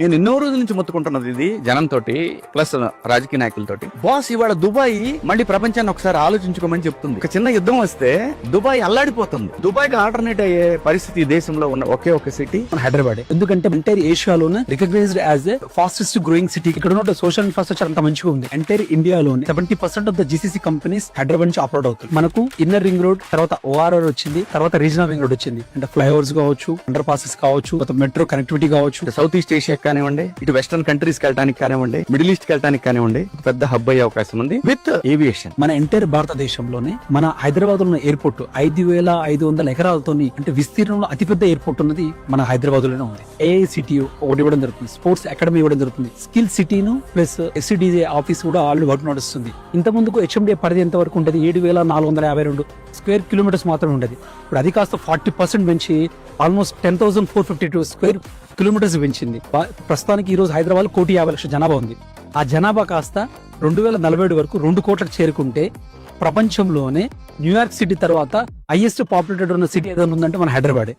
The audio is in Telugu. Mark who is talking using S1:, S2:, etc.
S1: నేను ఎన్నో రోజుల నుంచి మొత్తుకుంటున్నది ఇది జనంతో ప్లస్ రాజకీయ నాయకులతోటి. బాస్ ఇవాళ దుబాయ్ మళ్ళీ ప్రపంచాన్ని ఒకసారి ఆలోచించుకోమని చెప్తుంది. ఒక చిన్న యుద్ధం వస్తే దుబాయ్ అల్లాడిపోతుంది. దుబాయ్ కి ఆల్టర్నేట్ అయ్యే పరిస్థితి ఈ దేశంలో ఉన్న ఒకే ఒక సిటీ
S2: హైదరాబాద్. ఎందుకంటే ఎంటైర్ ఏషియాలోనే recognized as a fastest growing city. ఇక్కడ ఉన్న సోషల్ ఇన్ఫ్రాస్ట్రక్చర్ అంత మంచిగా ఉంది. ఎంటైర్ ఇండియాలోనే 70% of the GCC companies Hyderabad నుంచి ఆపరేట్ అవుతుంది. మనకు ఇన్నర్ రింగ్ రోడ్, తర్వాత ఓఆర్ఆర్ వచ్చింది, తర్వాత రీజనల్ రింగ్ రోడ్ వచ్చింది. అంటే ఫ్లైఓవర్స్ కావచ్చు, అండర్ పాసెస్ కావచ్చు, మెట్రో కనెక్టివిటీ కావచ్చు.
S1: సౌత్ ఈస్ట్ ఏషియా కానివ్వండి, ఇటు వెస్టర్న్ కంట్రీస్ కి వెళ్ళడానికి కానివ్వండి, మిడిల్ ఈస్ట్ కి వెళ్ళడానికి కానివ్వండి, పెద్ద హబ్ అయ్యే అవకాశం ఉంది విత్ ఏవియేషన్.
S2: మన ఎంటైర్ భారతదేశంలోనే మన హైదరాబాద్ లో ఉన్న ఎయిర్పోర్ట్ 5,500 ఎకరాలతోని, అంటే విస్తీర్ణంలో అతిపెద్ద ఎయిర్పోర్ట్ ఉన్నది మన హైదరాబాద్ లోనే ఉంది. ఏఐసిటి ఒకటి ఇవ్వడం జరుగుతుంది, స్పోర్ట్స్ అకాడమీ ఇవ్వడం జరుగుతుంది, స్కిల్ సిటీను ప్లస్ ఎస్సిడిజే ఆఫీస్ కూడా ఆల్రెడీ వర్క్ నడుస్తుంది. ఇంత ముందుకు హెచ్ఎండిఏ పరిధి ఎంత వరకు ఉండేది? 7,452 స్క్వేర్ కిలోమీటర్స్ మాత్రమే ఉండేది. ఇప్పుడు అది కాస్త 40% పెంచి ఆల్మోస్ట్ 10,452 స్క్వేర్ కిలోమీటర్స్ పెంచింది. ప్రస్తుతానికి ఈ రోజు హైదరాబాద్ 1,50,00,000 జనాభా ఉంది. ఆ జనాభా కాస్త 2047 వరకు 2 కోట్లకు చేరుకుంటే ప్రపంచంలోనే న్యూయార్క్ సిటీ తర్వాత హైయెస్ట్ పాపులేటెడ్ ఉన్న సిటీ ఏదైనా ఉందంటే మన హైదరాబాద్.